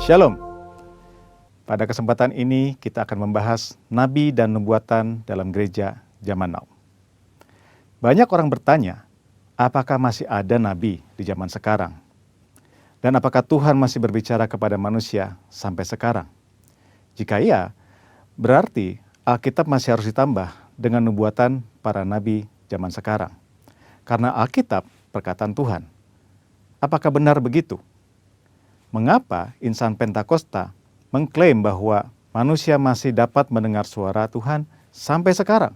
Shalom. Pada kesempatan ini kita akan membahas nabi dan nubuatan dalam gereja zaman now. Banyak orang bertanya, apakah masih ada nabi di zaman sekarang? Dan apakah Tuhan masih berbicara kepada manusia sampai sekarang? Jika iya, berarti Alkitab masih harus ditambah dengan nubuatan para nabi zaman sekarang. Karena Alkitab perkataan Tuhan. Apakah benar begitu? Mengapa insan Pentakosta mengklaim bahwa manusia masih dapat mendengar suara Tuhan sampai sekarang?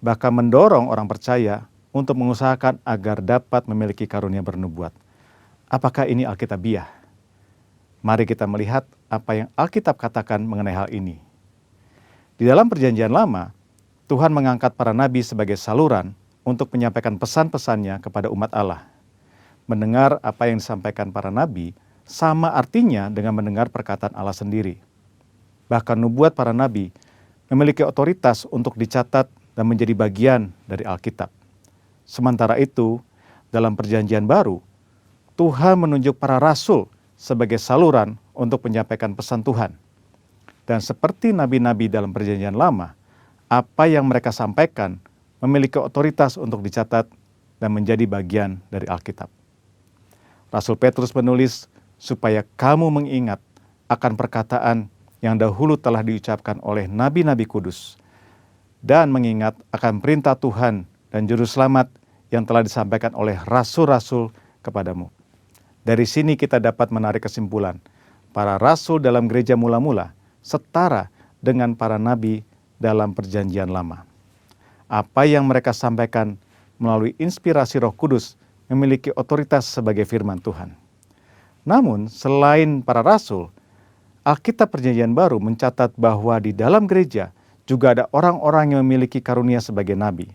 Bahkan mendorong orang percaya untuk mengusahakan agar dapat memiliki karunia bernubuat. Apakah ini Alkitabiah? Mari kita melihat apa yang Alkitab katakan mengenai hal ini. Di dalam Perjanjian Lama, Tuhan mengangkat para nabi sebagai saluran untuk menyampaikan pesan-pesannya kepada umat Allah. Mendengar apa yang disampaikan para nabi sama artinya dengan mendengar perkataan Allah sendiri. Bahkan nubuat para nabi memiliki otoritas untuk dicatat dan menjadi bagian dari Alkitab. Sementara itu, dalam Perjanjian Baru, Tuhan menunjuk para rasul sebagai saluran untuk menyampaikan pesan Tuhan. Dan seperti nabi-nabi dalam Perjanjian Lama, apa yang mereka sampaikan memiliki otoritas untuk dicatat dan menjadi bagian dari Alkitab. Rasul Petrus menulis, supaya kamu mengingat akan perkataan yang dahulu telah diucapkan oleh nabi-nabi kudus, dan mengingat akan perintah Tuhan dan juru selamat yang telah disampaikan oleh rasul-rasul kepadamu. Dari sini kita dapat menarik kesimpulan, para rasul dalam gereja mula-mula setara dengan para nabi dalam Perjanjian Lama. Apa yang mereka sampaikan melalui inspirasi Roh Kudus memiliki otoritas sebagai firman Tuhan. Namun, selain para rasul, Alkitab Perjanjian Baru mencatat bahwa di dalam gereja juga ada orang-orang yang memiliki karunia sebagai nabi.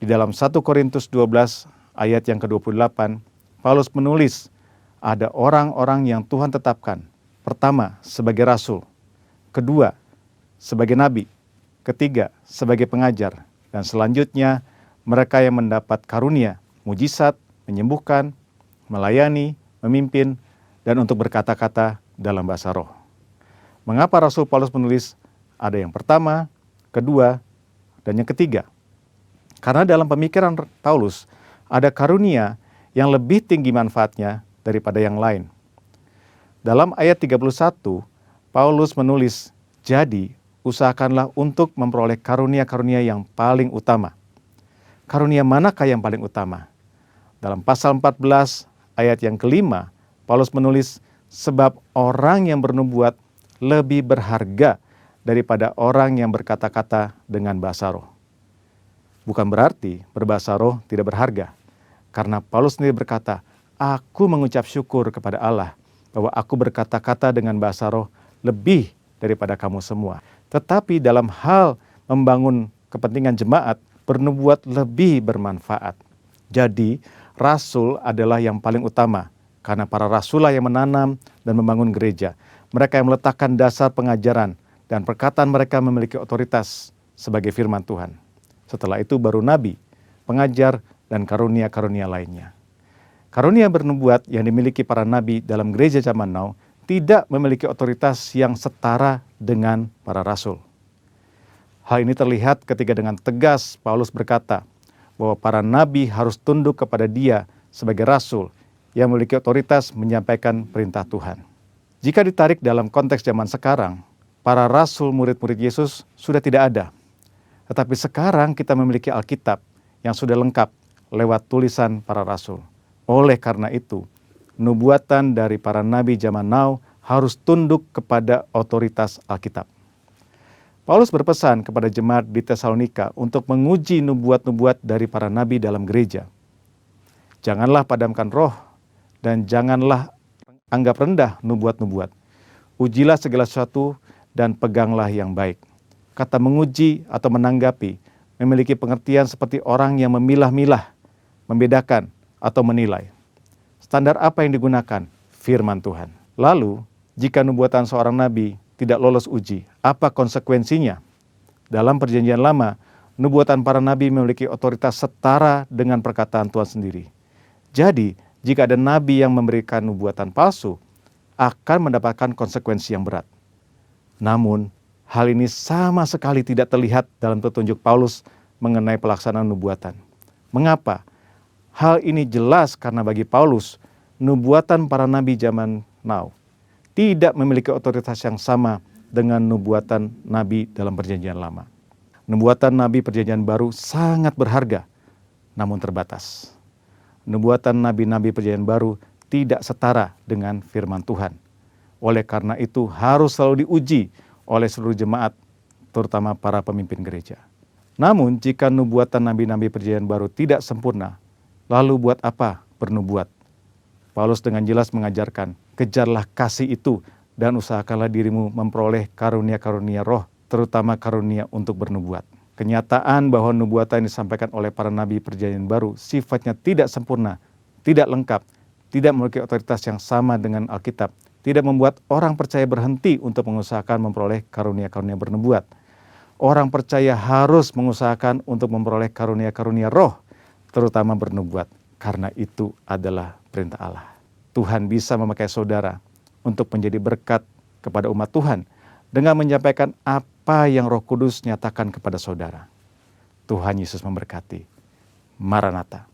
Di dalam 1 Korintus 12 ayat yang ke-28, Paulus menulis, ada orang-orang yang Tuhan tetapkan. Pertama, sebagai rasul. Kedua, sebagai nabi. Ketiga, sebagai pengajar. Dan selanjutnya, mereka yang mendapat karunia, mujizat, menyembuhkan, melayani, memimpin, dan untuk berkata-kata dalam bahasa roh. Mengapa Rasul Paulus menulis ada yang pertama, kedua, dan yang ketiga? Karena dalam pemikiran Paulus ada karunia yang lebih tinggi manfaatnya daripada yang lain. Dalam ayat 31, Paulus menulis, jadi usahakanlah untuk memperoleh karunia-karunia yang paling utama. Karunia manakah yang paling utama? Dalam pasal 14 ayat yang kelima, Paulus menulis, sebab orang yang bernubuat lebih berharga daripada orang yang berkata-kata dengan bahasa roh. Bukan berarti berbahasa roh tidak berharga. Karena Paulus sendiri berkata, aku mengucap syukur kepada Allah bahwa aku berkata-kata dengan bahasa roh lebih daripada kamu semua. Tetapi dalam hal membangun kepentingan jemaat, bernubuat lebih bermanfaat. Jadi, rasul adalah yang paling utama, karena para rasul yang menanam dan membangun gereja. Mereka yang meletakkan dasar pengajaran, dan perkataan mereka memiliki otoritas sebagai firman Tuhan. Setelah itu baru nabi, pengajar, dan karunia-karunia lainnya. Karunia bernubuat yang dimiliki para nabi dalam gereja zaman now tidak memiliki otoritas yang setara dengan para rasul. Hal ini terlihat ketika dengan tegas Paulus berkata, bahwa para nabi harus tunduk kepada dia sebagai rasul yang memiliki otoritas menyampaikan perintah Tuhan. Jika ditarik dalam konteks zaman sekarang, para rasul murid-murid Yesus sudah tidak ada. Tetapi sekarang kita memiliki Alkitab yang sudah lengkap lewat tulisan para rasul. Oleh karena itu, nubuatan dari para nabi zaman now harus tunduk kepada otoritas Alkitab. Paulus berpesan kepada jemaat di Tesalonika untuk menguji nubuat-nubuat dari para nabi dalam gereja. Janganlah padamkan roh dan janganlah anggap rendah nubuat-nubuat. Ujilah segala sesuatu dan peganglah yang baik. Kata menguji atau menanggapi memiliki pengertian seperti orang yang memilah-milah, membedakan atau menilai. Standar apa yang digunakan? Firman Tuhan. Lalu, jika nubuatan seorang nabi tidak lolos uji, apa konsekuensinya? Dalam Perjanjian Lama, nubuatan para nabi memiliki otoritas setara dengan perkataan Tuhan sendiri. Jadi, jika ada nabi yang memberikan nubuatan palsu, akan mendapatkan konsekuensi yang berat. Namun, hal ini sama sekali tidak terlihat dalam petunjuk Paulus mengenai pelaksanaan nubuatan. Mengapa? Hal ini jelas karena bagi Paulus, nubuatan para nabi zaman now tidak memiliki otoritas yang sama dengan nubuatan nabi dalam perjanjian lama. Nubuatan nabi perjanjian baru sangat berharga, namun terbatas. Nubuatan nabi-nabi perjanjian baru tidak setara dengan firman Tuhan. Oleh karena itu harus selalu diuji oleh seluruh jemaat, terutama para pemimpin gereja. Namun jika nubuatan nabi-nabi perjanjian baru tidak sempurna, lalu buat apa bernubuat? Paulus dengan jelas mengajarkan, kejarlah kasih itu dan usahakanlah dirimu memperoleh karunia-karunia roh, terutama karunia untuk bernubuat. Kenyataan bahwa nubuatan yang disampaikan oleh para nabi perjanjian baru sifatnya tidak sempurna, tidak lengkap, tidak memiliki otoritas yang sama dengan Alkitab, tidak membuat orang percaya berhenti untuk mengusahakan memperoleh karunia-karunia bernubuat. Orang percaya harus mengusahakan untuk memperoleh karunia-karunia roh, terutama bernubuat, karena itu adalah perintah Allah. Tuhan bisa memakai saudara untuk menjadi berkat kepada umat Tuhan dengan menyampaikan apa yang Roh Kudus nyatakan kepada saudara. Tuhan Yesus memberkati. Maranatha.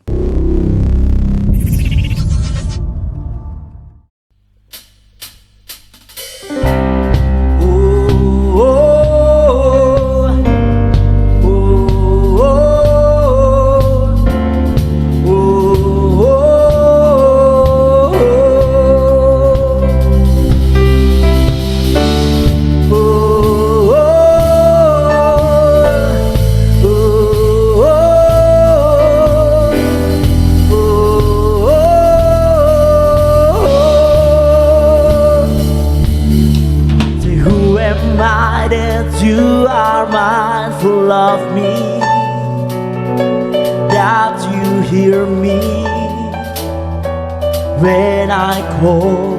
You are mindful of me, that you hear me when I call.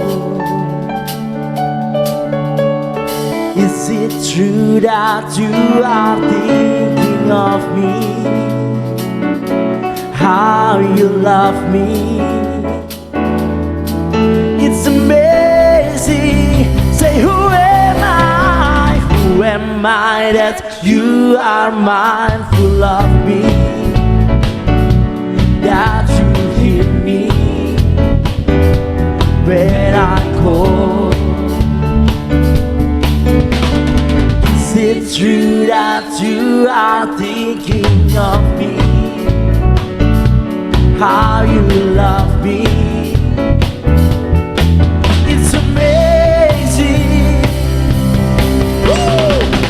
Is it true that you are thinking of me, how you love me? It's amazing. Say, who am I? Who am I that you are mindful of me, that you hear me when I call? Is it true that you are thinking of me, how you love me? It's amazing.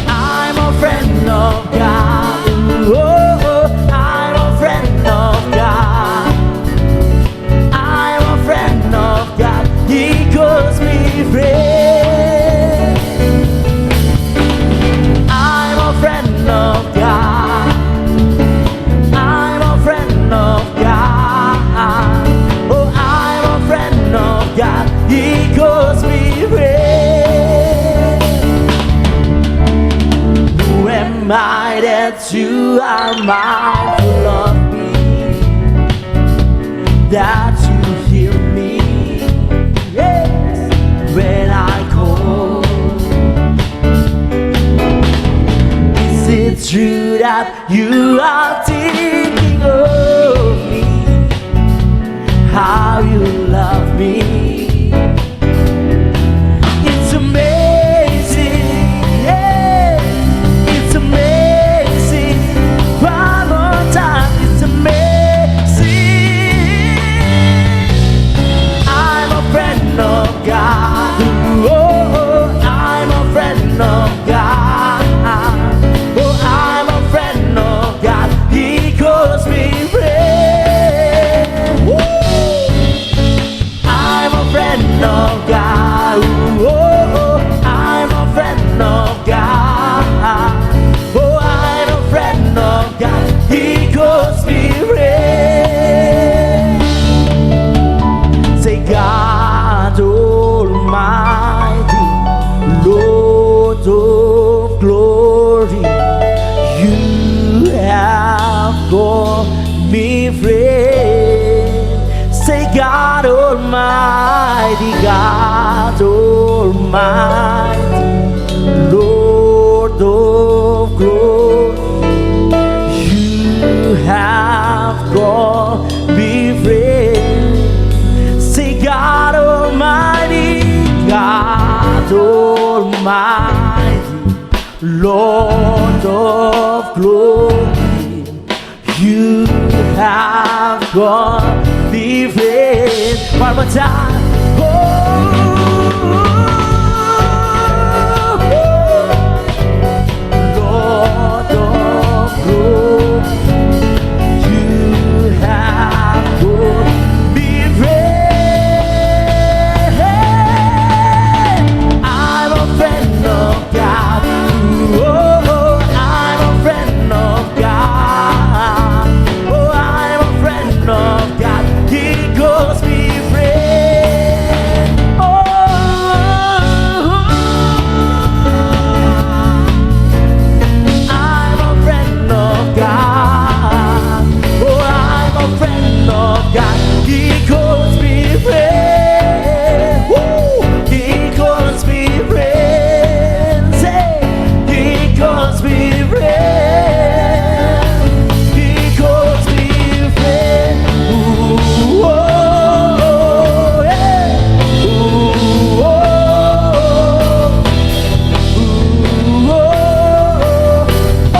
I'm a friend of God. I'm a friend of God. I'm a friend of God. He calls me friend. I'm a friend of God. I'm a friend of God. Oh, I'm a friend of God. He calls me friend. Who am I that you are mindful of me, that you hear me, yes, when I call? Is it true that you are thinking of me, how you love me? It's amazing, yeah. It's amazing. One more time, it's amazing. I'm a friend of God. Oh, I'm a friend of God. Oh, I'm a friend of God. He calls me friend. Woo! I'm a friend of God. Oh, I'm a friend of God. Oh, I'm a friend of God. He calls me friend. Say, God Almighty, Lord of glory, you have called me friend. Say, God Almighty God Almighty, Lord of glory, you have gone before. Say God Almighty, God Almighty, Lord of glory, you have gone before. One more time. Oh, Lord of glory, you have gone before. I'm a friend of God. Oh, I'm a friend of God. Oh, I'm a friend of God. He calls me friend. Oh, I'm a friend of God. Oh, I'm a friend of God. He calls me friend. Woo! He calls me friend. Say, He calls me friend. He calls me friend. Ooh, oh, yeah. Ooh, oh, ooh, oh,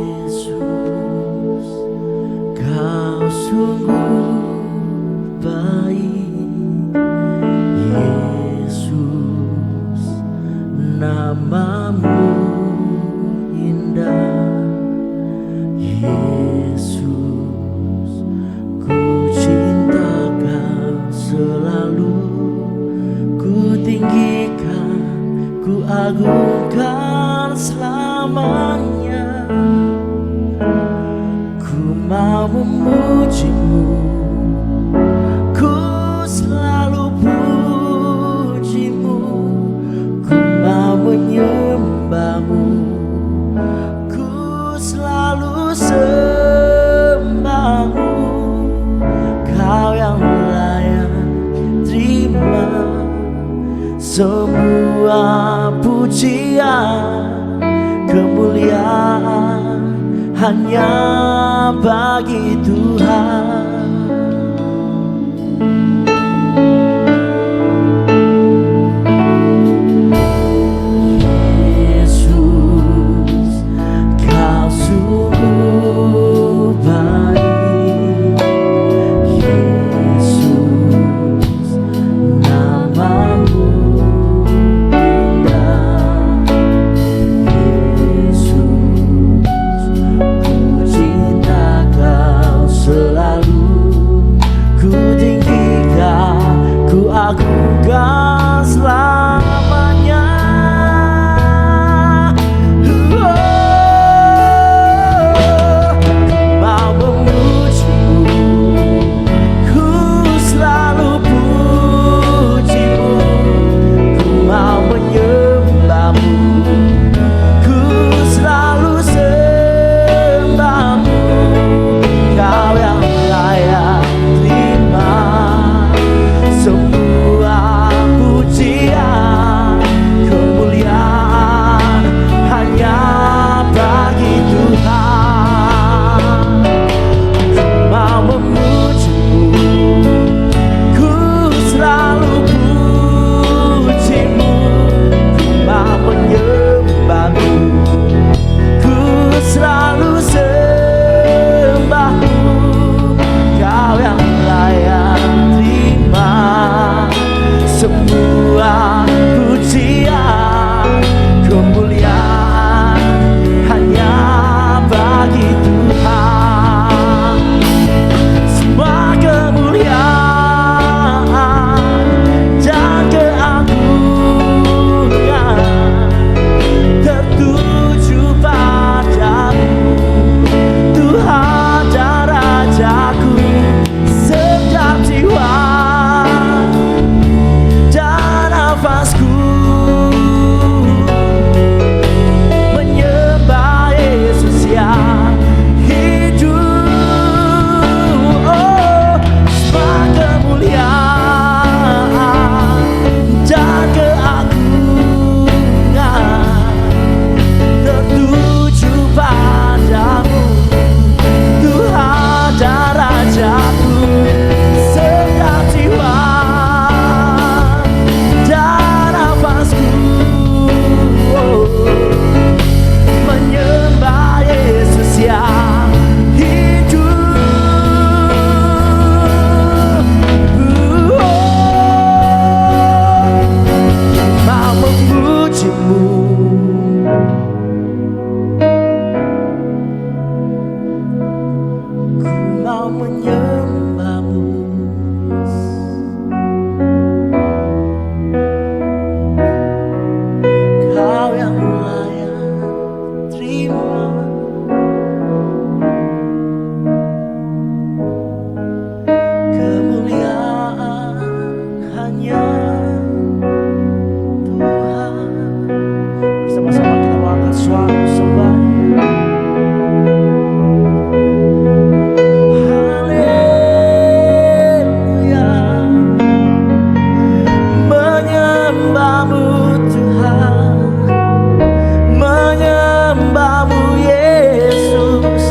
Yesus, Kau sungguh baik. Yesus, namamu indah. Yesus, ku cinta Kau selalu. Ku tinggikan, ku agungkan selamanya. Ku mau memujimu, ku selalu pujimu. Ku mau menyembahmu, ku selalu sembahmu. Kau yang layak terima semua pujian, kemuliaan hanya bagi Tuhan. Yesus, Kau sungguh baik. Yesus, namamu indah. Yesus, ku cinta Kau selalu. menyembahmu. Kau yang layak terima. Kemuliaan hanya Tuhan. Bersama-sama kita mengangkat suara sembah. Haleluya, menyembahmu Tuhan, menyembahmu Yesus.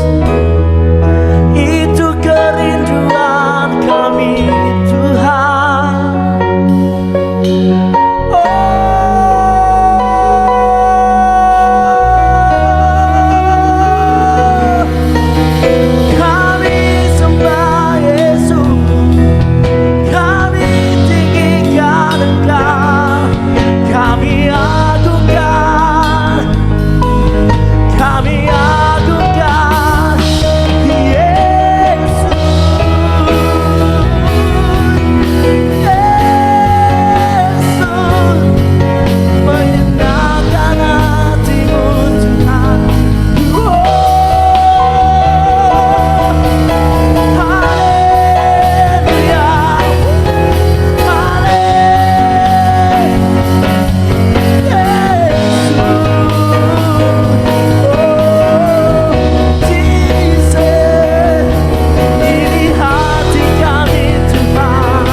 Itu kerinduan kami Tuhan. Kami sembah Yesus, kami tinggikan Engkau, kami agungkan, kami agungkan Yesus. Yesus, menyenangkan hatimu Tuhan. Haleluya, Jesus, ini hati kami Tuhan,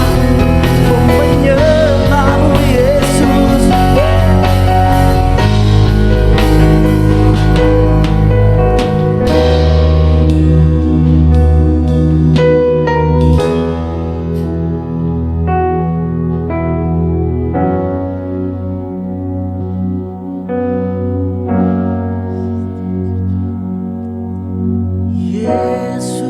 menyembahmu Yesus. Yesus,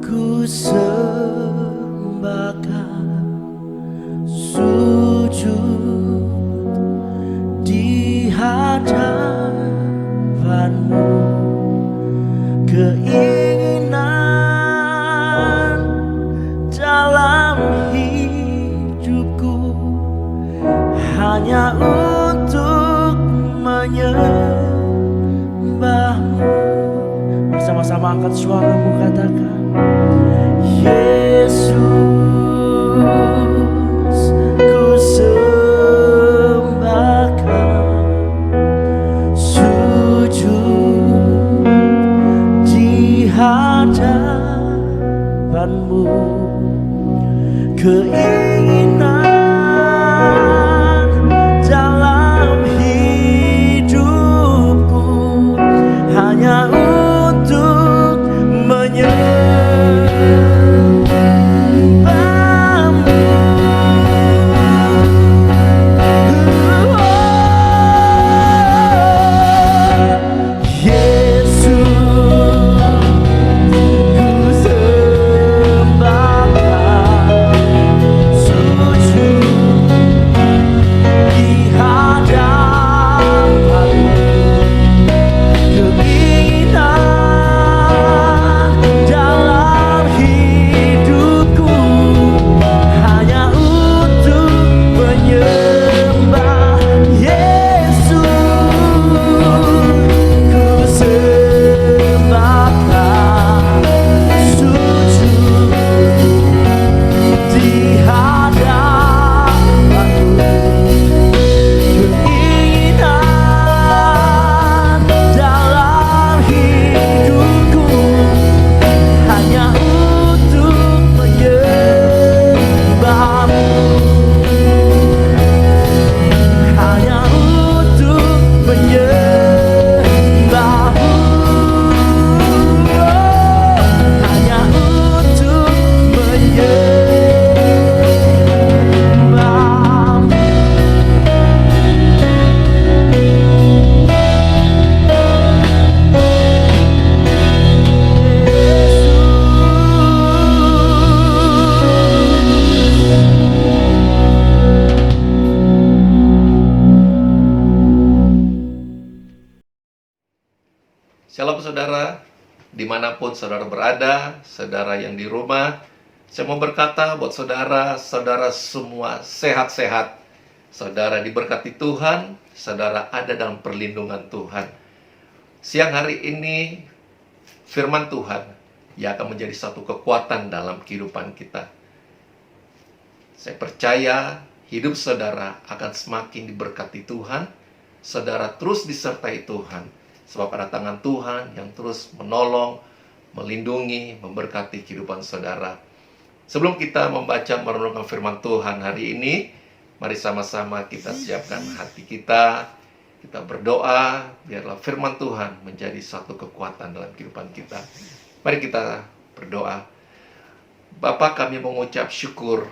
ku sembahkan, sujud di hadapanmu. Keinginan dalam hidupku hanya untuk menyembahmu. Bersama-sama angkat suaramu, katakan Yesus, ku sembahkan, sujud di hadapanmu. Keinginan dalam hidupku hanya untuk menyembahmu. Shalom saudara, dimanapun saudara berada, saudara yang di rumah. Saya mau berkata buat saudara, saudara semua sehat-sehat. Saudara diberkati Tuhan, saudara ada dalam perlindungan Tuhan. Siang hari ini, firman Tuhan yang akan menjadi satu kekuatan dalam kehidupan kita. Saya percaya hidup saudara akan semakin diberkati Tuhan. Saudara terus disertai Tuhan, sebab ada tangan Tuhan yang terus menolong, melindungi, memberkati kehidupan saudara. Sebelum kita membaca merenungkan firman Tuhan hari ini, mari sama-sama kita siapkan hati kita. Kita berdoa, biarlah firman Tuhan menjadi satu kekuatan dalam kehidupan kita. Mari kita berdoa. Bapa, kami mengucap syukur.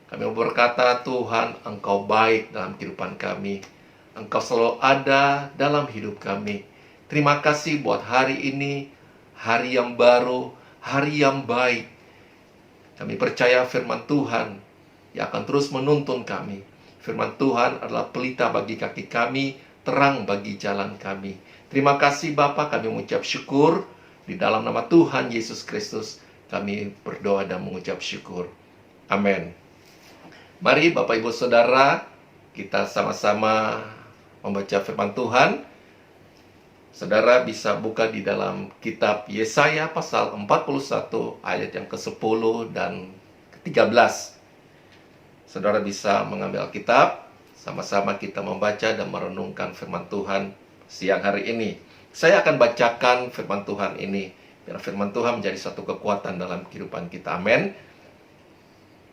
Kami berkata, Tuhan, Engkau baik dalam kehidupan kami. Engkau selalu ada dalam hidup kami. Terima kasih buat hari ini, hari yang baru, hari yang baik. Kami percaya firman Tuhan yang akan terus menuntun kami. Firman Tuhan adalah pelita bagi kaki kami, terang bagi jalan kami. Terima kasih Bapa, kami mengucap syukur. Di dalam nama Tuhan Yesus Kristus, kami berdoa dan mengucap syukur. Amin. Mari Bapak Ibu Saudara, kita sama-sama membaca firman Tuhan. Saudara bisa buka di dalam kitab Yesaya pasal 41 ayat yang ke-10 dan ke-13. Saudara bisa mengambil kitab, sama-sama kita membaca dan merenungkan firman Tuhan siang hari ini. Saya akan bacakan firman Tuhan ini, biar firman Tuhan menjadi satu kekuatan dalam kehidupan kita. Amin.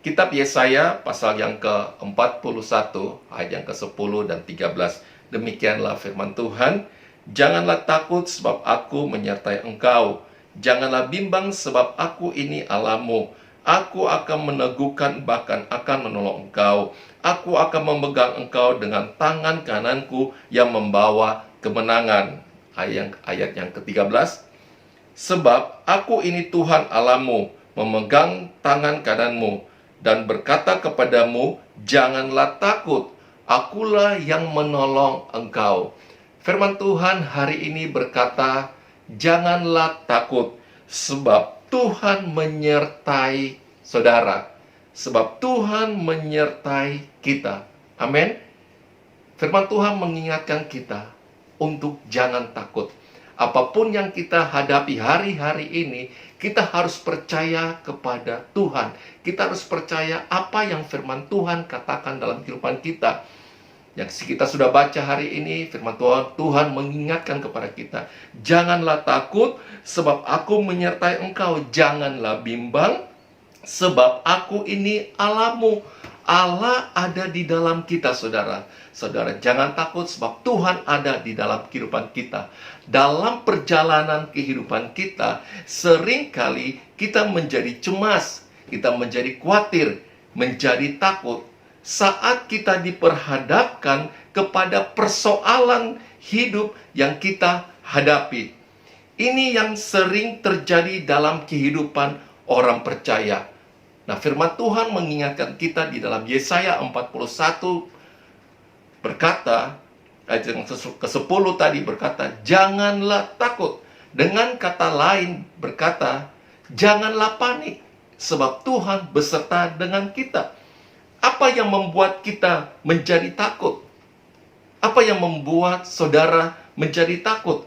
Kitab Yesaya pasal yang ke-41 ayat yang ke-10 dan 13. Demikianlah firman Tuhan. Janganlah takut sebab aku menyertai engkau. Janganlah bimbang sebab aku ini Allahmu. Aku akan meneguhkan bahkan akan menolong engkau. Aku akan memegang engkau dengan tangan kananku yang membawa kemenangan. Ayat yang ke-13. Sebab aku ini Tuhan Allahmu, memegang tangan kananmu dan berkata kepadamu, janganlah takut. Akulah yang menolong engkau. Firman Tuhan hari ini berkata, janganlah takut, sebab Tuhan menyertai saudara. Sebab Tuhan menyertai kita. Amin. Firman Tuhan mengingatkan kita untuk jangan takut. Apapun yang kita hadapi hari-hari ini, kita harus percaya kepada Tuhan. Kita harus percaya apa yang firman Tuhan katakan dalam kehidupan kita. Yang kita sudah baca hari ini, firman Tuhan mengingatkan kepada kita. Janganlah takut, sebab aku menyertai engkau. Janganlah bimbang, sebab aku ini Allahmu. Allah ada di dalam kita, saudara. Saudara, jangan takut, sebab Tuhan ada di dalam kehidupan kita. Dalam perjalanan kehidupan kita, seringkali kita menjadi cemas, kita menjadi khawatir, menjadi takut. Saat kita diperhadapkan kepada persoalan hidup yang kita hadapi. Ini yang sering terjadi dalam kehidupan orang percaya. Nah, firman Tuhan mengingatkan kita di dalam Yesaya 41 berkata, ayat yang ke-10 tadi berkata, janganlah takut. Dengan kata lain berkata, janganlah panik, sebab Tuhan beserta dengan kita. Apa yang membuat kita menjadi takut? Apa yang membuat saudara menjadi takut?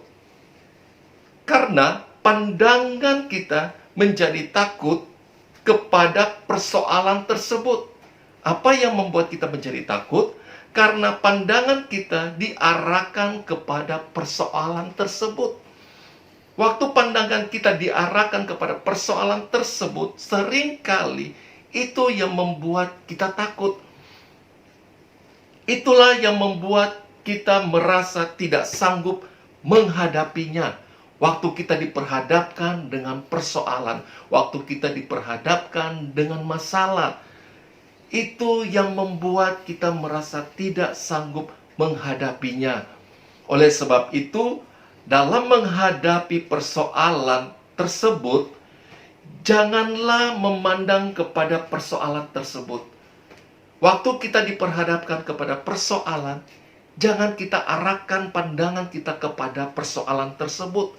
Karena pandangan kita menjadi takut kepada persoalan tersebut. Apa yang membuat kita menjadi takut? Karena pandangan kita diarahkan kepada persoalan tersebut. Waktu pandangan kita diarahkan kepada persoalan tersebut, seringkali itu yang membuat kita takut. Itulah yang membuat kita merasa tidak sanggup menghadapinya. Waktu kita diperhadapkan dengan persoalan, waktu kita diperhadapkan dengan masalah, itu yang membuat kita merasa tidak sanggup menghadapinya. Oleh sebab itu, dalam menghadapi persoalan tersebut, janganlah memandang kepada persoalan tersebut. Waktu kita diperhadapkan kepada persoalan, jangan kita arahkan pandangan kita kepada persoalan tersebut.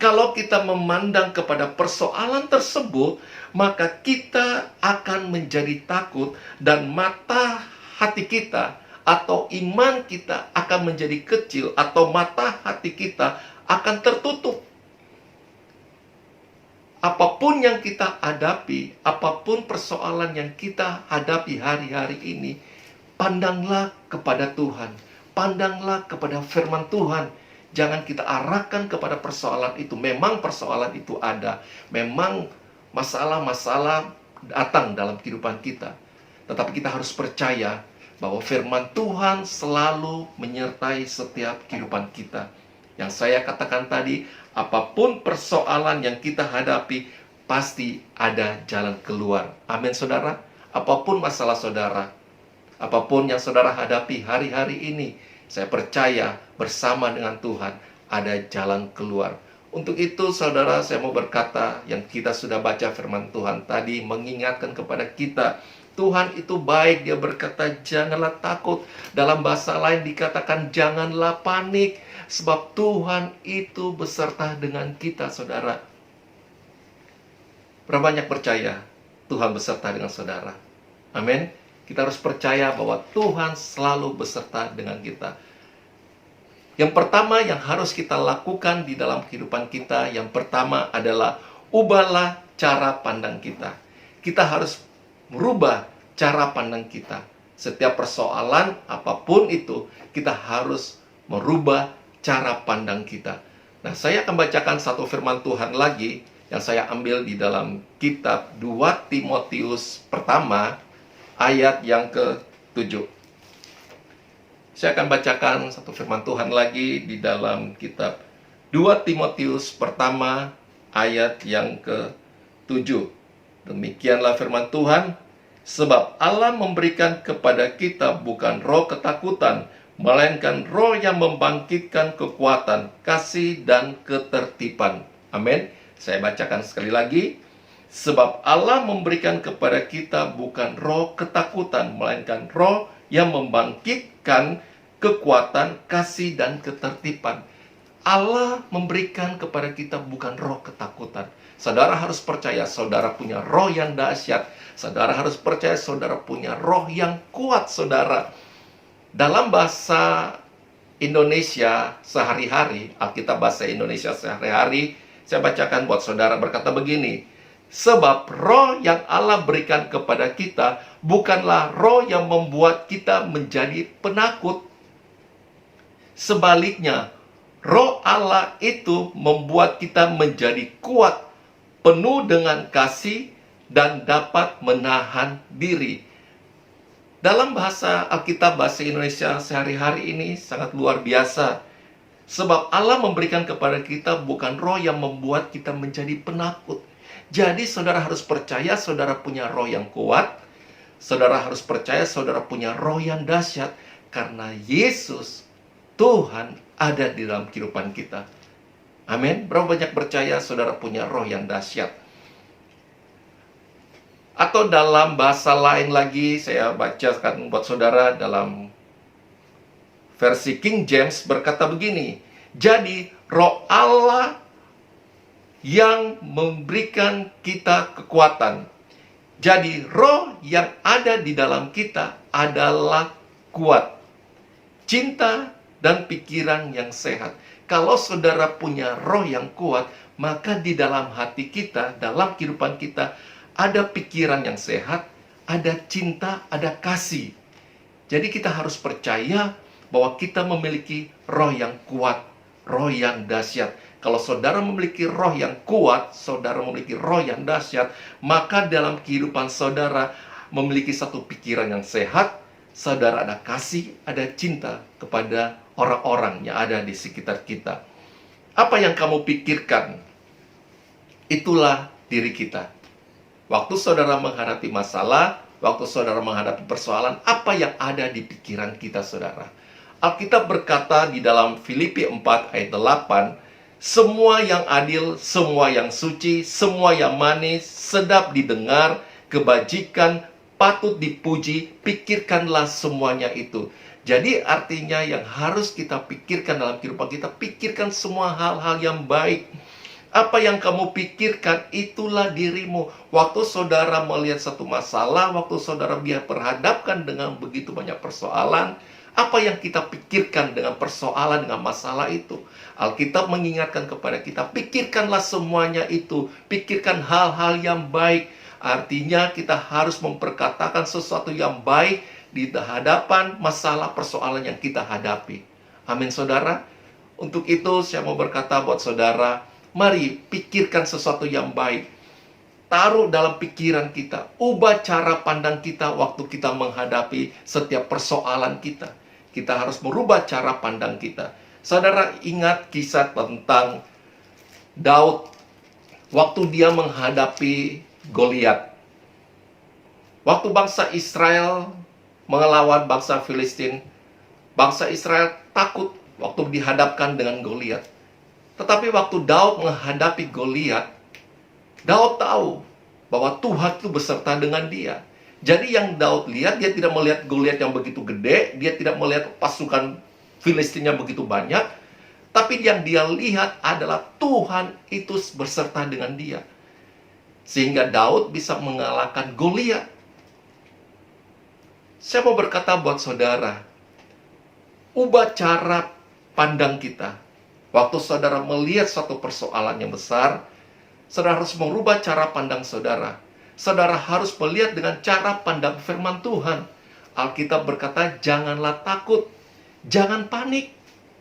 Kalau kita memandang kepada persoalan tersebut, maka kita akan menjadi takut dan mata hati kita atau iman kita akan menjadi kecil atau mata hati kita akan tertutup. Apapun yang kita hadapi, apapun persoalan yang kita hadapi hari-hari ini, pandanglah kepada Tuhan, pandanglah kepada firman Tuhan. Jangan kita arahkan kepada persoalan itu. Memang persoalan itu ada. Memang masalah-masalah datang dalam kehidupan kita. Tetapi kita harus percaya bahwa firman Tuhan selalu menyertai setiap kehidupan kita. Yang saya katakan tadi, apapun persoalan yang kita hadapi, pasti ada jalan keluar. Amin, saudara. Apapun masalah saudara, apapun yang saudara hadapi hari-hari ini, saya percaya bersama dengan Tuhan ada jalan keluar. Untuk itu, saudara, saya mau berkata, yang kita sudah baca firman Tuhan tadi, mengingatkan kepada kita, Tuhan itu baik. Dia berkata, janganlah takut. Dalam bahasa lain dikatakan, janganlah panik. Sebab Tuhan itu beserta dengan kita, saudara. Berapa banyak percaya Tuhan beserta dengan saudara? Amin. Kita harus percaya bahwa Tuhan selalu beserta dengan kita. Yang pertama yang harus kita lakukan di dalam kehidupan kita, yang pertama adalah ubahlah cara pandang kita. Kita harus merubah cara pandang kita. Setiap persoalan apapun itu, kita harus merubah cara pandang kita. Nah, saya akan bacakan satu firman Tuhan lagi yang saya ambil di dalam kitab 2 Timotius pertama ayat yang ke-7. Saya akan bacakan satu firman Tuhan lagi di dalam kitab 2 Timotius pertama ayat yang ke-7. Demikianlah firman Tuhan, sebab Allah memberikan kepada kita bukan roh ketakutan, melainkan roh yang membangkitkan kekuatan, kasih, dan ketertiban. Amin. Saya bacakan sekali lagi. Sebab Allah memberikan kepada kita bukan roh ketakutan, melainkan roh yang membangkitkan kekuatan, kasih, dan ketertiban. Allah memberikan kepada kita bukan roh ketakutan. Saudara harus percaya saudara punya roh yang dahsyat. Saudara harus percaya saudara punya roh yang kuat, saudara. Dalam bahasa Indonesia sehari-hari, Alkitab bahasa Indonesia sehari-hari, saya bacakan buat saudara, berkata begini, sebab roh yang Allah berikan kepada kita bukanlah roh yang membuat kita menjadi penakut. Sebaliknya, roh Allah itu membuat kita menjadi kuat, penuh dengan kasih, dan dapat menahan diri. Dalam bahasa Alkitab bahasa Indonesia sehari-hari ini sangat luar biasa. Sebab Allah memberikan kepada kita bukan roh yang membuat kita menjadi penakut. Jadi saudara harus percaya saudara punya roh yang kuat. Saudara harus percaya saudara punya roh yang dahsyat. Karena Yesus, Tuhan, ada di dalam kehidupan kita. Amin. Berapa banyak percaya saudara punya roh yang dahsyat? Atau dalam bahasa lain lagi, saya bacakan buat saudara dalam versi King James berkata begini, jadi roh Allah yang memberikan kita kekuatan. Jadi roh yang ada di dalam kita adalah kuat, cinta, dan pikiran yang sehat. Kalau saudara punya roh yang kuat, maka di dalam hati kita, dalam kehidupan kita, ada pikiran yang sehat, ada cinta, ada kasih. Jadi kita harus percaya bahwa kita memiliki roh yang kuat, roh yang dahsyat. Kalau saudara memiliki roh yang kuat, saudara memiliki roh yang dahsyat, maka dalam kehidupan saudara memiliki satu pikiran yang sehat, saudara ada kasih, ada cinta kepada orang-orang yang ada di sekitar kita. Apa yang kamu pikirkan, itulah diri kita. Waktu saudara menghadapi masalah, waktu saudara menghadapi persoalan, apa yang ada di pikiran kita, saudara? Alkitab berkata di dalam Filipi 4 ayat 8, semua yang adil, semua yang suci, semua yang manis, sedap didengar, kebajikan, patut dipuji, pikirkanlah semuanya itu. Jadi artinya yang harus kita pikirkan dalam kehidupan kita, pikirkan semua hal-hal yang baik. Apa yang kamu pikirkan, itulah dirimu. Waktu saudara melihat satu masalah, waktu saudara berhadapkan dengan begitu banyak persoalan, apa yang kita pikirkan dengan persoalan, dengan masalah itu? Alkitab mengingatkan kepada kita, pikirkanlah semuanya itu. Pikirkan hal-hal yang baik. Artinya kita harus memperkatakan sesuatu yang baik di hadapan masalah persoalan yang kita hadapi. Amin, saudara. Untuk itu saya mau berkata buat saudara, mari pikirkan sesuatu yang baik. Taruh dalam pikiran kita. Ubah cara pandang kita waktu kita menghadapi setiap persoalan kita. Kita harus merubah cara pandang kita. Saudara ingat kisah tentang Daud waktu dia menghadapi Goliat. Waktu bangsa Israel melawan bangsa Filistin, bangsa Israel takut waktu dihadapkan dengan Goliat. Tetapi waktu Daud menghadapi Goliat, Daud tahu bahwa Tuhan itu beserta dengan dia. Jadi yang Daud lihat, dia tidak melihat Goliat yang begitu gede, dia tidak melihat pasukan Filistin yang begitu banyak, tapi yang dia lihat adalah Tuhan itu beserta dengan dia. Sehingga Daud bisa mengalahkan Goliat. Saya mau berkata buat saudara, ubah cara pandang kita. Waktu saudara melihat suatu persoalan yang besar, saudara harus merubah cara pandang saudara. Saudara harus melihat dengan cara pandang firman Tuhan. Alkitab berkata, janganlah takut, jangan panik.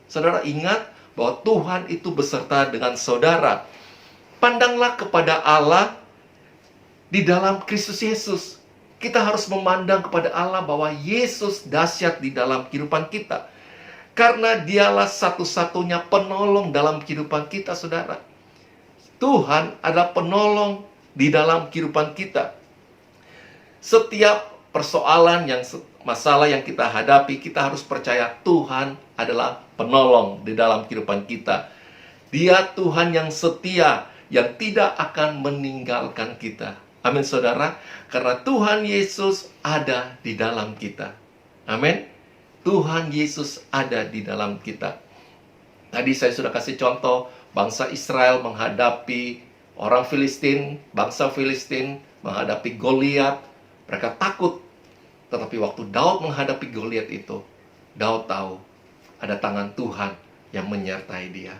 Saudara ingat bahwa Tuhan itu beserta dengan saudara. Pandanglah kepada Allah di dalam Kristus Yesus. Kita harus memandang kepada Allah bahwa Yesus dahsyat di dalam kehidupan kita. Karena dialah satu-satunya penolong dalam kehidupan kita, saudara. Tuhan adalah penolong di dalam kehidupan kita. Setiap persoalan masalah yang kita hadapi, kita harus percaya Tuhan adalah penolong di dalam kehidupan kita. Dia Tuhan yang setia, yang tidak akan meninggalkan kita. Amin, saudara. Karena Tuhan Yesus ada di dalam kita. Amin. Tuhan Yesus ada di dalam kita. Tadi saya sudah kasih contoh, bangsa Israel menghadapi orang Filistin, bangsa Filistin menghadapi Goliat. Mereka takut. Tetapi waktu Daud menghadapi Goliat itu, Daud tahu ada tangan Tuhan yang menyertai dia.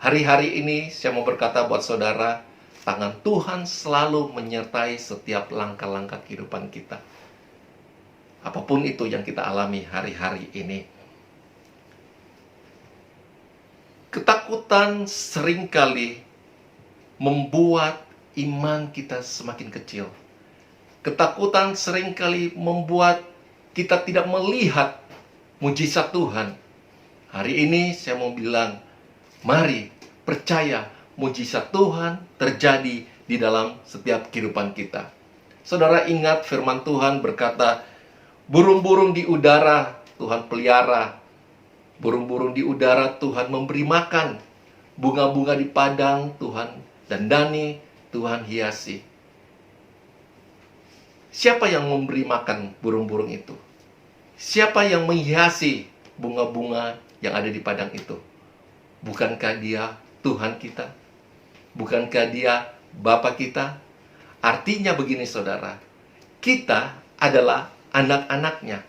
Hari-hari ini saya mau berkata buat saudara, tangan Tuhan selalu menyertai setiap langkah-langkah kehidupan kita. Apapun itu yang kita alami hari-hari ini. Ketakutan seringkali membuat iman kita semakin kecil. Ketakutan seringkali membuat kita tidak melihat mujizat Tuhan. Hari ini saya mau bilang, mari percaya mujizat Tuhan terjadi di dalam setiap kehidupan kita. Saudara ingat firman Tuhan berkata, burung-burung di udara Tuhan pelihara. Burung-burung di udara Tuhan memberi makan. Bunga-bunga di padang Tuhan dandani, Tuhan hiasi. Siapa yang memberi makan burung-burung itu? Siapa yang menghiasi bunga-bunga yang ada di padang itu? Bukankah dia Tuhan kita? Bukankah dia Bapa kita? Artinya begini, saudara, kita adalah anak-anaknya.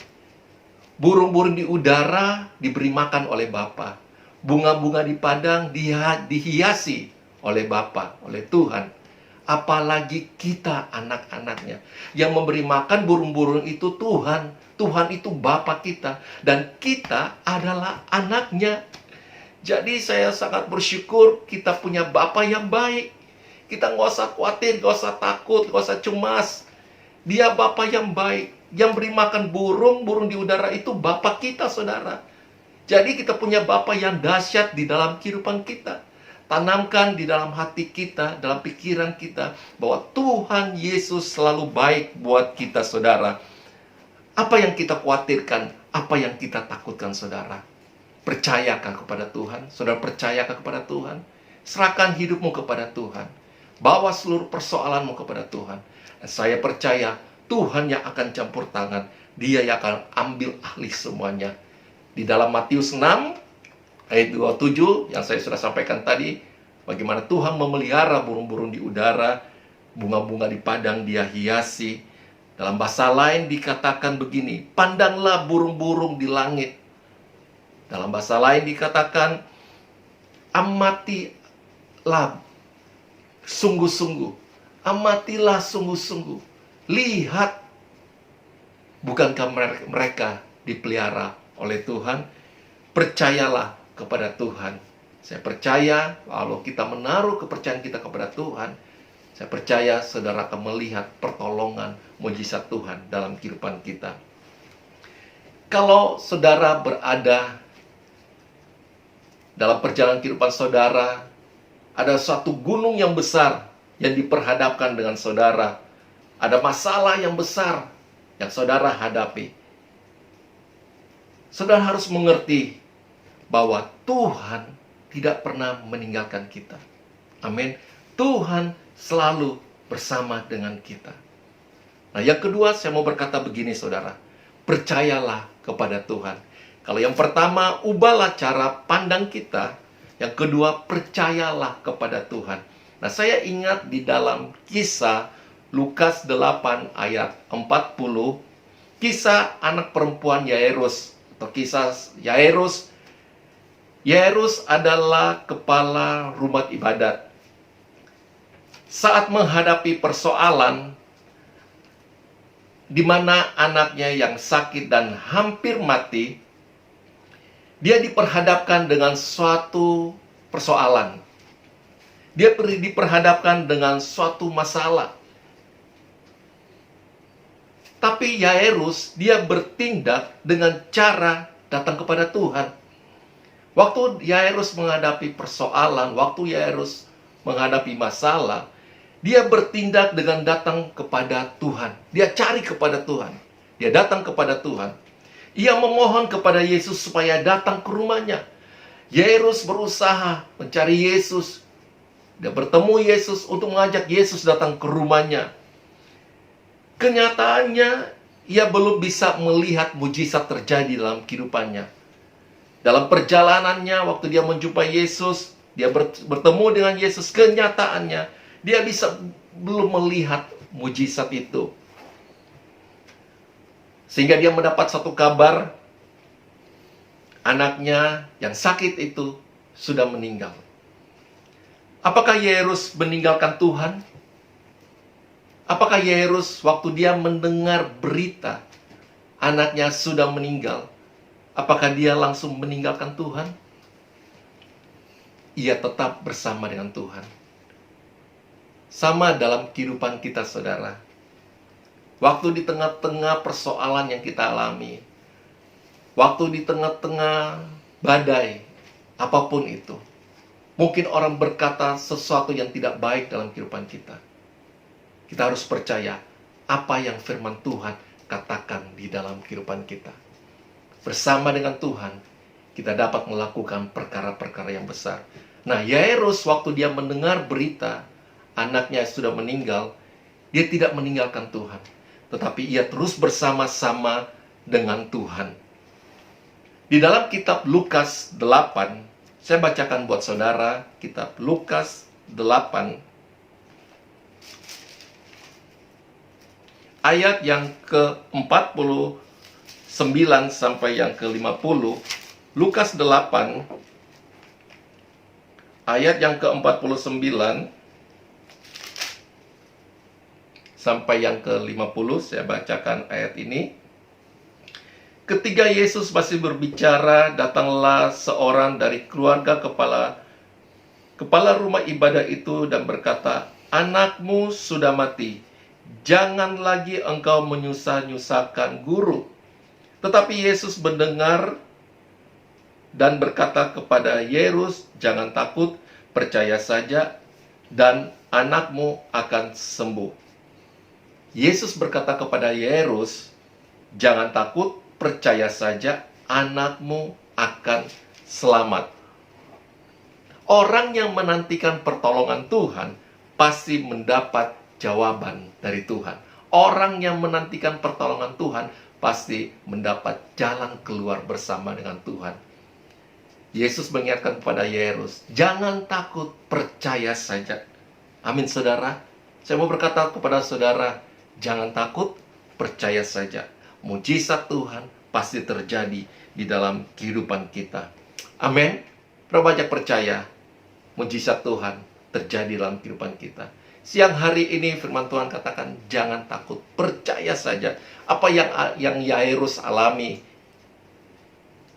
Burung-burung di udara diberi makan oleh Bapa. Bunga-bunga di padang dihiasi oleh Bapa, oleh Tuhan. Apalagi kita anak-anaknya. Yang memberi makan burung-burung itu Tuhan. Tuhan itu Bapa kita. Dan kita adalah anaknya. Jadi saya sangat bersyukur kita punya Bapa yang baik. Kita nggak usah khawatir, nggak usah takut, nggak usah cemas. Dia Bapa yang baik. Yang beri makan burung di udara itu Bapa kita, saudara. Jadi kita punya Bapa yang dahsyat di dalam kehidupan kita. Tanamkan di dalam hati kita, dalam pikiran kita, bahwa Tuhan Yesus selalu baik buat kita, saudara. Apa yang kita khawatirkan, apa yang kita takutkan, saudara? Percayakan kepada Tuhan. Saudara percayakan kepada Tuhan. Serahkan hidupmu kepada Tuhan. Bawa seluruh persoalanmu kepada Tuhan. Dan saya percaya Tuhan yang akan campur tangan. Dia yang akan ambil alih semuanya. Di dalam Matius 6 ayat 27 yang saya sudah sampaikan tadi, Bagaimana Tuhan memelihara burung-burung di udara, bunga-bunga di padang Dia hiasi. Dalam bahasa lain dikatakan begini, pandanglah burung-burung di langit. Dalam bahasa lain dikatakan, amatilah sungguh-sungguh. Amatilah sungguh-sungguh. Lihat, bukankah mereka dipelihara oleh Tuhan? Percayalah kepada Tuhan. Saya percaya kalau kita menaruh kepercayaan kita kepada Tuhan, saya percaya saudara akan melihat pertolongan mujizat Tuhan dalam kehidupan kita. Kalau saudara berada dalam perjalanan kehidupan saudara, ada suatu gunung yang besar yang diperhadapkan dengan saudara. Ada masalah yang besar yang saudara hadapi. Saudara harus mengerti bahwa Tuhan tidak pernah meninggalkan kita. Amin. Tuhan selalu bersama dengan kita. Nah, yang kedua saya mau berkata begini saudara. Percayalah kepada Tuhan. Kalau yang pertama, ubahlah cara pandang kita. Yang kedua, percayalah kepada Tuhan. Nah, saya ingat di dalam kisah Lukas 8 ayat 40, kisah anak perempuan Yairus, atau kisah Yairus. Yairus adalah kepala rumah ibadat. Saat menghadapi persoalan di mana anaknya yang sakit dan hampir mati, dia diperhadapkan dengan suatu persoalan. Dia diperhadapkan dengan suatu masalah. Tapi Yairus, dia bertindak dengan cara datang kepada Tuhan. Waktu Yairus menghadapi persoalan, waktu Yairus menghadapi masalah, dia bertindak dengan datang kepada Tuhan. Dia cari kepada Tuhan. Dia datang kepada Tuhan. Ia memohon kepada Yesus supaya datang ke rumahnya. Yairus berusaha mencari Yesus. Dia bertemu Yesus untuk mengajak Yesus datang ke rumahnya. Kenyataannya, ia belum bisa melihat mujizat terjadi dalam kehidupannya. Dalam perjalanannya, waktu dia menjumpai Yesus, dia bertemu dengan Yesus, kenyataannya, dia belum melihat mujizat itu. Sehingga dia mendapat satu kabar, anaknya yang sakit itu sudah meninggal. Apakah Yairus meninggalkan Tuhan? Apakah Yairus waktu dia mendengar berita anaknya sudah meninggal, apakah dia langsung meninggalkan Tuhan? Ia tetap bersama dengan Tuhan. Sama dalam kehidupan kita, saudara. Waktu di tengah-tengah persoalan yang kita alami, waktu di tengah-tengah badai, apapun itu, mungkin orang berkata sesuatu yang tidak baik dalam kehidupan kita. Kita harus percaya apa yang firman Tuhan katakan di dalam kehidupan kita. Bersama dengan Tuhan, kita dapat melakukan perkara-perkara yang besar. Nah, Yairus waktu dia mendengar berita anaknya sudah meninggal, dia tidak meninggalkan Tuhan, tetapi ia terus bersama-sama dengan Tuhan. Di dalam kitab Lukas 8, saya bacakan buat saudara, kitab Lukas 8, ayat yang ke-49 sampai yang ke-50. Lukas 8, ayat yang ke-49 sampai yang ke-50, saya bacakan ayat ini. Ketika Yesus masih berbicara, datanglah seorang dari keluarga kepala rumah ibadah itu dan berkata, "Anakmu sudah mati. Jangan lagi engkau menyusah-nyusahkan guru." Tetapi Yesus mendengar dan berkata kepada Yairus, "Jangan takut, percaya saja dan anakmu akan sembuh." Yesus berkata kepada Yairus, "Jangan takut, percaya saja, anakmu akan selamat." Orang yang menantikan pertolongan Tuhan pasti mendapat jawaban dari Tuhan. Orang yang menantikan pertolongan Tuhan pasti mendapat jalan keluar bersama dengan Tuhan. Yesus mengingatkan kepada Yairus, jangan takut, percaya saja. Amin saudara. Saya mau berkata kepada saudara, jangan takut, percaya saja. Mujizat Tuhan pasti terjadi di dalam kehidupan kita. Amin. Berapa banyak percaya mujizat Tuhan terjadi dalam kehidupan kita. Siang hari ini firman Tuhan katakan, jangan takut, percaya saja. Apa yang Yairus alami?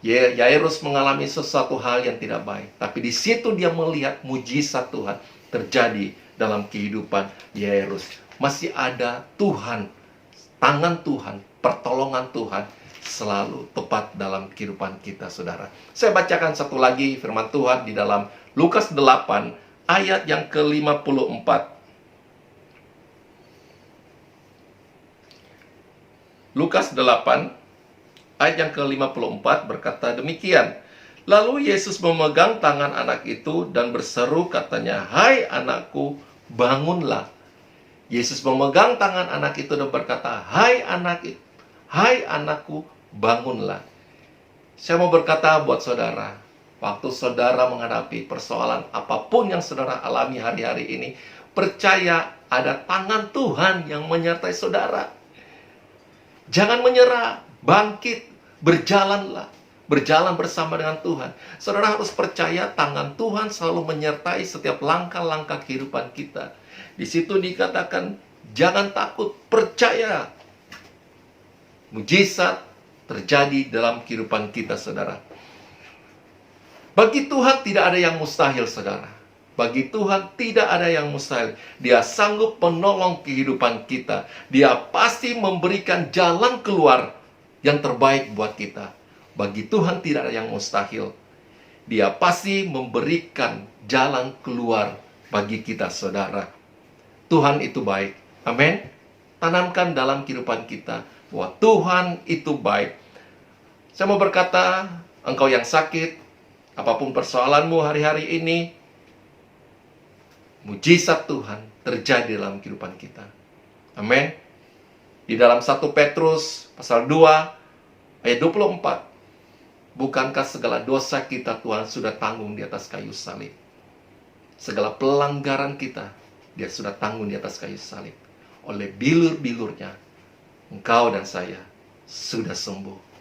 Yairus mengalami sesuatu hal yang tidak baik, tapi di situ dia melihat mujizat Tuhan terjadi dalam kehidupan Yairus. Masih ada Tuhan, tangan Tuhan, pertolongan Tuhan selalu tepat dalam kehidupan kita, saudara. Saya bacakan satu lagi firman Tuhan di dalam Lukas 8 ayat yang ke-54. Lukas 8 ayat yang ke-54 berkata demikian. Lalu Yesus memegang tangan anak itu dan berseru katanya, hai anakku, bangunlah. Yesus memegang tangan anak itu dan berkata, hai anakku, bangunlah. Saya mau berkata buat saudara, waktu saudara menghadapi persoalan apapun yang saudara alami hari-hari ini, percaya ada tangan Tuhan yang menyertai saudara. Jangan menyerah, bangkit, berjalanlah, berjalan bersama dengan Tuhan. Saudara harus percaya tangan Tuhan selalu menyertai setiap langkah-langkah kehidupan kita. Di situ dikatakan, jangan takut, percaya. Mujizat terjadi dalam kehidupan kita, saudara. Bagi Tuhan tidak ada yang mustahil, saudara. Bagi Tuhan tidak ada yang mustahil. Dia sanggup menolong kehidupan kita. Dia pasti memberikan jalan keluar yang terbaik buat kita. Bagi Tuhan tidak ada yang mustahil. Dia pasti memberikan jalan keluar bagi kita, saudara. Tuhan itu baik. Amin. Tanamkan dalam kehidupan kita bahwa Tuhan itu baik. Saya mau berkata, engkau yang sakit, apapun persoalanmu hari-hari ini, mujizat Tuhan terjadi dalam kehidupan kita. Amin. Di dalam 1 Petrus pasal 2 ayat 24. Bukankah segala dosa kita Tuhan sudah tanggung di atas kayu salib? Segala pelanggaran kita Dia sudah tanggung di atas kayu salib. Oleh bilur-bilurnya engkau dan saya sudah sembuh.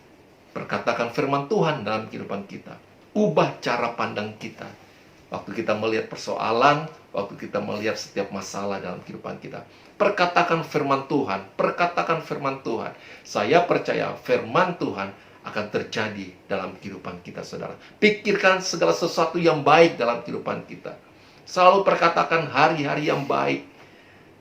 Perkatakan firman Tuhan dalam kehidupan kita. Ubah cara pandang kita. Waktu kita melihat persoalan, waktu kita melihat setiap masalah dalam kehidupan kita. Perkatakan firman Tuhan, perkatakan firman Tuhan. Saya percaya firman Tuhan akan terjadi dalam kehidupan kita, saudara. Pikirkan segala sesuatu yang baik dalam kehidupan kita. Selalu perkatakan hari-hari yang baik.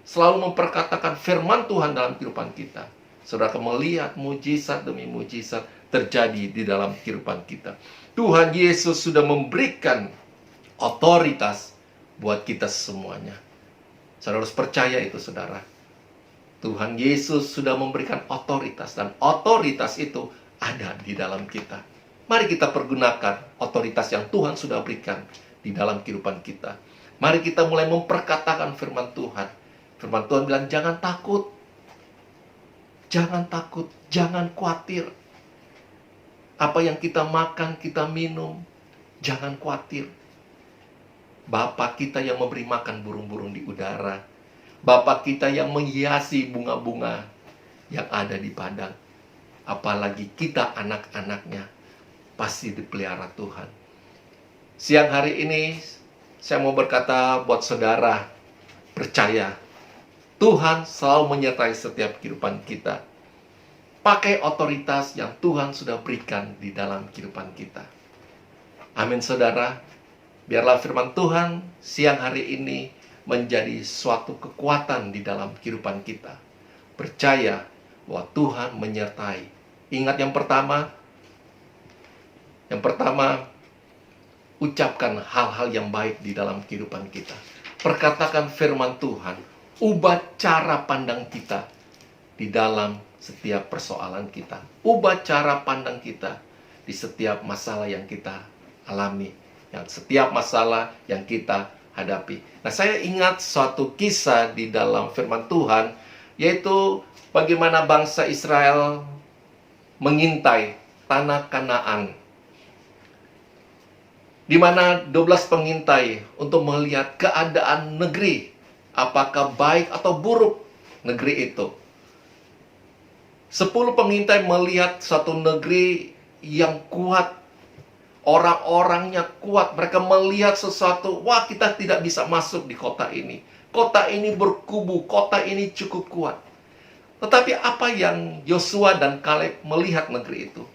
Selalu memperkatakan firman Tuhan dalam kehidupan kita. Saudara akan melihat mujizat demi mujizat terjadi di dalam kehidupan kita. Tuhan Yesus sudah memberikan otoritas buat kita semuanya. Saudara harus percaya itu, saudara. Tuhan Yesus sudah memberikan otoritas, dan otoritas itu ada di dalam kita. Mari kita pergunakan otoritas yang Tuhan sudah berikan di dalam kehidupan kita. Mari kita mulai memperkatakan firman Tuhan. Firman Tuhan bilang, jangan takut. Jangan takut, jangan khawatir. Apa yang kita makan, kita minum, jangan khawatir. Bapa kita yang memberi makan burung-burung di udara. Bapa kita yang menghiasi bunga-bunga yang ada di padang. Apalagi kita anak-anaknya, pasti dipelihara Tuhan. Siang hari ini, saya mau berkata buat saudara, percaya, Tuhan selalu menyertai setiap kehidupan kita. Pakai otoritas yang Tuhan sudah berikan di dalam kehidupan kita. Amin, saudara. Biarlah firman Tuhan siang hari ini menjadi suatu kekuatan di dalam kehidupan kita. Percaya bahwa Tuhan menyertai. Ingat yang pertama, ucapkan hal-hal yang baik di dalam kehidupan kita. Perkatakan firman Tuhan, ubah cara pandang kita di dalam setiap persoalan kita. Ubah cara pandang kita di setiap masalah yang kita alami. Yang setiap masalah yang kita hadapi. Nah, saya ingat suatu kisah di dalam firman Tuhan, yaitu bagaimana bangsa Israel mengintai tanah Kanaan. di mana 12 pengintai untuk melihat keadaan negeri, apakah baik atau buruk negeri itu. 10 pengintai melihat satu negeri yang kuat, orang-orangnya kuat. Mereka melihat sesuatu, wah, kita tidak bisa masuk di kota ini. Kota ini berkubu, kota ini cukup kuat. Tetapi apa yang Yosua dan Kaleb melihat negeri itu?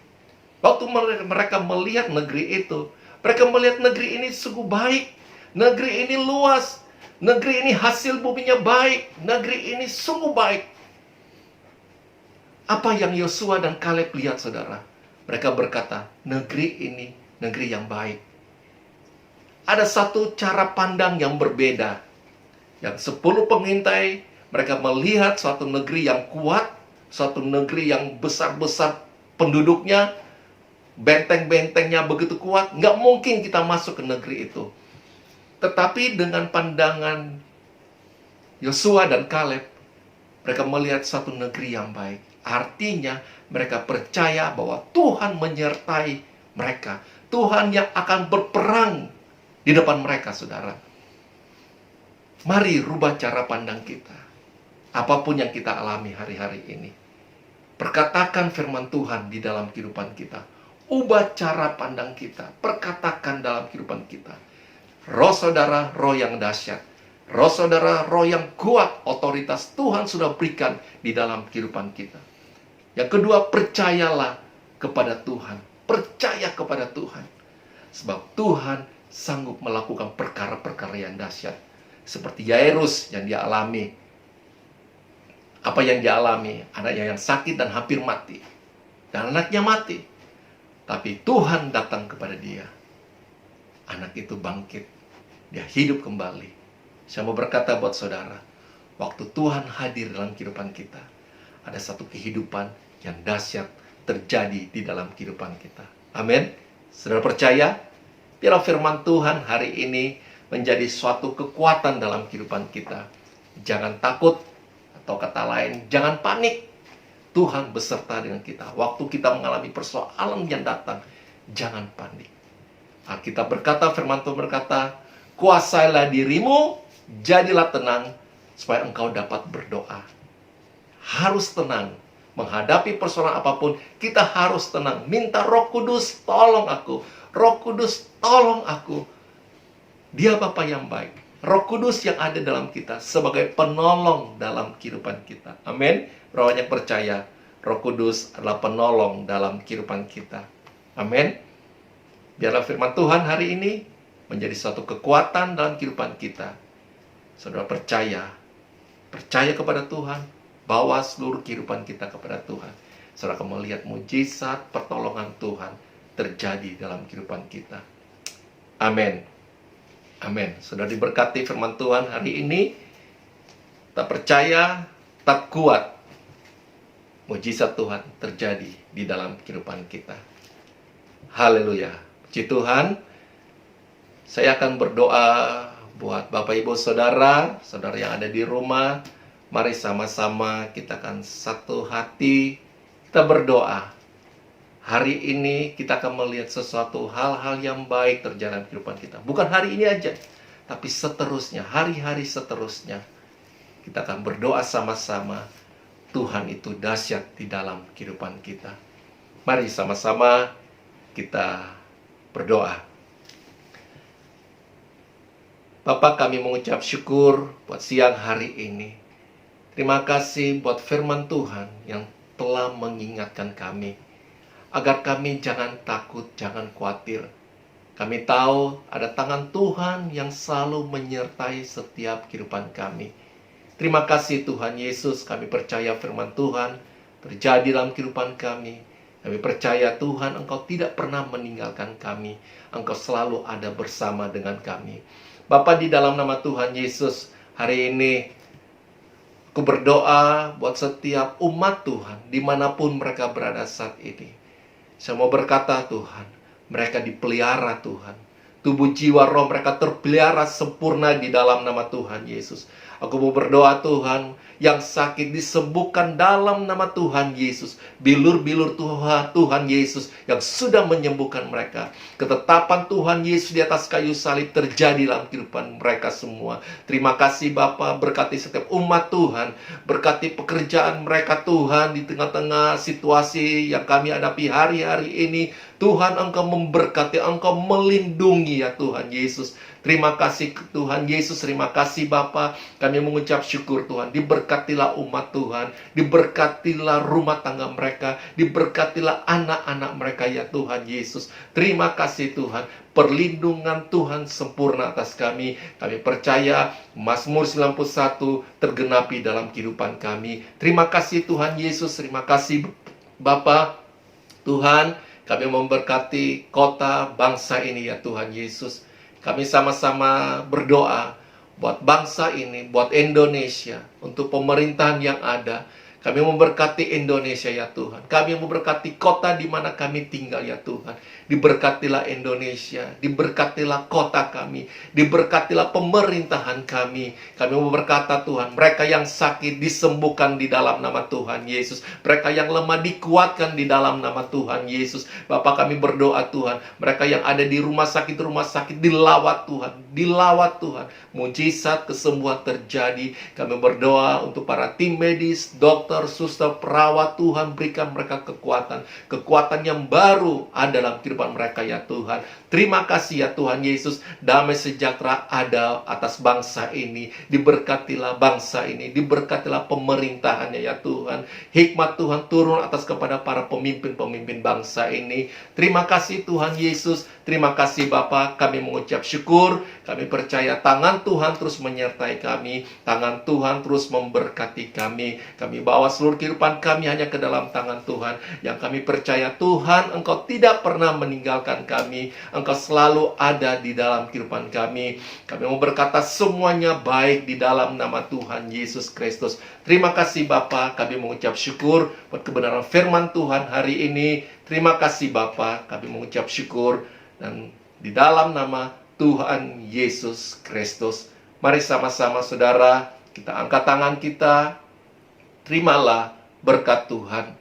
Waktu mereka melihat negeri itu, mereka melihat negeri ini sungguh baik. Negeri ini luas. Negeri ini hasil buminya baik. Negeri ini sungguh baik. Apa yang Yosua dan Kaleb lihat, saudara? Mereka berkata, negeri ini negeri yang baik. Ada satu cara pandang yang berbeda. Yang 10 pengintai, mereka melihat suatu negeri yang kuat, suatu negeri yang besar-besar penduduknya, benteng-bentengnya begitu kuat, nggak mungkin kita masuk ke negeri itu. Tetapi dengan pandangan Yosua dan Kaleb, mereka melihat satu negeri yang baik. Artinya mereka percaya bahwa Tuhan menyertai mereka. Tuhan yang akan berperang di depan mereka, saudara. Mari rubah cara pandang kita. Apapun yang kita alami hari-hari ini. Perkatakan firman Tuhan di dalam kehidupan kita. Ubah cara pandang kita. Perkatakan dalam kehidupan kita. Roh saudara, roh yang dahsyat. Roh saudara, roh yang kuat. Otoritas Tuhan sudah berikan di dalam kehidupan kita. Yang kedua, percayalah kepada Tuhan. Percaya kepada Tuhan. Sebab Tuhan sanggup melakukan perkara-perkara yang dahsyat. Seperti Yairus yang dia alami. Apa yang dia alami? Anaknya yang sakit dan hampir mati. Dan anaknya mati. Tapi Tuhan datang kepada dia. Anak itu bangkit. Dia hidup kembali. Saya mau berkata buat saudara. Waktu Tuhan hadir dalam kehidupan kita. Ada satu kehidupan yang dahsyat terjadi di dalam kehidupan kita. Amin. Saudara percaya? Biarlah firman Tuhan hari ini menjadi suatu kekuatan dalam kehidupan kita. Jangan takut, atau kata lain, jangan panik. Tuhan beserta dengan kita. Waktu kita mengalami persoalan yang datang, jangan panik. Alkitab berkata, firman Tuhan berkata, kuasailah dirimu, jadilah tenang, supaya engkau dapat berdoa. Harus tenang. Menghadapi persoalan apapun, kita harus tenang. Minta Roh Kudus, tolong aku. Roh Kudus, tolong aku. Dia Bapa yang baik. Roh Kudus yang ada dalam kita sebagai penolong dalam kehidupan kita. Amin. Roh yang percaya, Roh Kudus adalah penolong dalam kehidupan kita. Amin. Biarlah firman Tuhan hari ini menjadi suatu kekuatan dalam kehidupan kita. Saudara percaya kepada Tuhan. Bawa seluruh kehidupan kita kepada Tuhan. Saudara akan melihat mujizat pertolongan Tuhan terjadi dalam kehidupan kita. Amin. Amin. Saudara diberkati firman Tuhan hari ini. Tak percaya, tak kuat. Mujizat Tuhan terjadi di dalam kehidupan kita. Haleluya. Puji Tuhan. Saya akan berdoa buat Bapak Ibu Saudara yang ada di rumah. Mari sama-sama kita akan satu hati, kita berdoa. Hari ini kita akan melihat sesuatu hal-hal yang baik terjadi dalam kehidupan kita. Bukan hari ini aja, tapi seterusnya, hari-hari seterusnya. Kita akan berdoa sama-sama. Tuhan itu dahsyat di dalam kehidupan kita. Mari sama-sama kita berdoa. Bapa, kami mengucap syukur buat siang hari ini. Terima kasih buat firman Tuhan yang telah mengingatkan kami. Agar kami jangan takut, jangan khawatir. Kami tahu ada tangan Tuhan yang selalu menyertai setiap kehidupan kami. Terima kasih Tuhan Yesus, kami percaya firman Tuhan terjadi dalam kehidupan kami. Kami percaya Tuhan, Engkau tidak pernah meninggalkan kami. Engkau selalu ada bersama dengan kami. Bapa, di dalam nama Tuhan Yesus, hari ini aku berdoa buat setiap umat Tuhan, dimanapun mereka berada saat ini. Saya mau berkata Tuhan, mereka dipelihara Tuhan. tubuh, jiwa, roh mereka terpelihara sempurna di dalam nama Tuhan Yesus. Aku mau berdoa Tuhan, yang sakit disembuhkan dalam nama Tuhan Yesus. Bilur-bilur Tuhan Yesus yang sudah menyembuhkan mereka. Ketetapan Tuhan Yesus di atas kayu salib terjadi dalam kehidupan mereka semua. Terima kasih Bapa, berkati setiap umat Tuhan. Berkati pekerjaan mereka Tuhan di tengah-tengah situasi yang kami hadapi hari-hari ini. Tuhan, Engkau memberkati, Engkau melindungi ya Tuhan Yesus. Terima kasih Tuhan Yesus, terima kasih Bapa. Kami mengucap syukur Tuhan. Diberkatilah umat Tuhan, diberkatilah rumah tangga mereka, diberkatilah anak-anak mereka ya Tuhan Yesus. Terima kasih Tuhan. Perlindungan Tuhan sempurna atas kami. Kami percaya Mazmur 91 tergenapi dalam kehidupan kami. Terima kasih Tuhan Yesus, terima kasih Bapa. Tuhan, kami memberkati kota bangsa ini ya Tuhan Yesus. Kami sama-sama berdoa buat bangsa ini, buat Indonesia, untuk pemerintahan yang ada. Kami memberkati Indonesia ya Tuhan. Kami memberkati kota di mana kami tinggal ya Tuhan. Diberkatilah Indonesia, diberkatilah kota kami, diberkatilah pemerintahan kami. Kami berkata Tuhan, mereka yang sakit disembuhkan di dalam nama Tuhan Yesus. Mereka yang lemah dikuatkan di dalam nama Tuhan Yesus. Bapa, kami berdoa Tuhan, mereka yang ada di rumah sakit dilawat Tuhan, dilawat Tuhan. Mujizat kesembuhan terjadi. Kami berdoa untuk para tim medis, dokter, suster, perawat. Tuhan, berikan mereka kekuatan yang baru ada dalam kehidupan mereka ya Tuhan. Terima kasih ya Tuhan Yesus. Damai sejahtera ada atas bangsa ini. Diberkatilah bangsa ini, diberkatilah pemerintahannya ya Tuhan. Hikmat Tuhan turun atas kepada para pemimpin-pemimpin bangsa ini. Terima kasih Tuhan Yesus. Terima kasih Bapa. Kami mengucap syukur. Kami percaya tangan Tuhan terus menyertai kami. Tangan Tuhan terus memberkati kami. Kami bawa seluruh kehidupan kami hanya ke dalam tangan Tuhan. Yang kami percaya Tuhan, Engkau tidak pernah meninggalkan kami. Engkau selalu ada di dalam kehidupan kami. Kami mau berkata semuanya baik di dalam nama Tuhan Yesus Kristus. Terima kasih Bapa. Kami mengucap syukur buat kebenaran firman Tuhan hari ini. Terima kasih Bapa. Kami mengucap syukur. Dan di dalam nama Tuhan Yesus Kristus, mari sama-sama saudara, kita angkat tangan kita. Terimalah berkat Tuhan.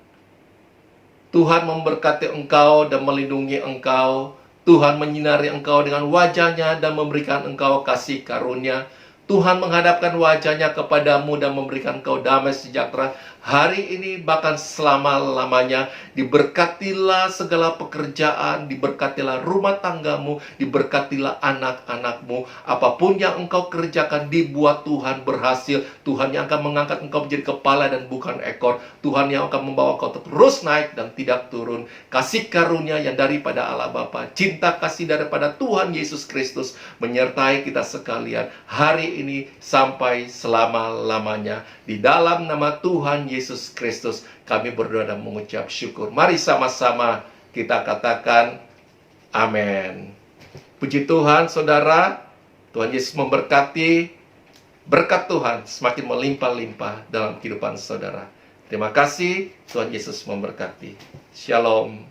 Tuhan memberkati engkau dan melindungi engkau. Tuhan menyinari engkau dengan wajahnya dan memberikan engkau kasih karunia. Tuhan menghadapkan wajahnya kepadamu dan memberikan engkau damai sejahtera hari ini bahkan selama-lamanya. Diberkatilah segala pekerjaan, diberkatilah rumah tanggamu, diberkatilah anak-anakmu. Apapun yang engkau kerjakan dibuat Tuhan berhasil. Tuhan yang akan mengangkat engkau menjadi kepala dan bukan ekor. Tuhan yang akan membawa engkau terus naik dan tidak turun. Kasih karunia yang daripada Allah Bapa, cinta kasih daripada Tuhan Yesus Kristus menyertai kita sekalian hari ini sampai selama-lamanya. Di dalam nama Tuhan Yesus Kristus kami berdoa dan mengucap syukur. Mari sama-sama kita katakan amin. Puji Tuhan saudara. Tuhan Yesus memberkati. Berkat Tuhan semakin melimpah-limpah dalam kehidupan saudara. Terima kasih. Tuhan Yesus memberkati. Shalom.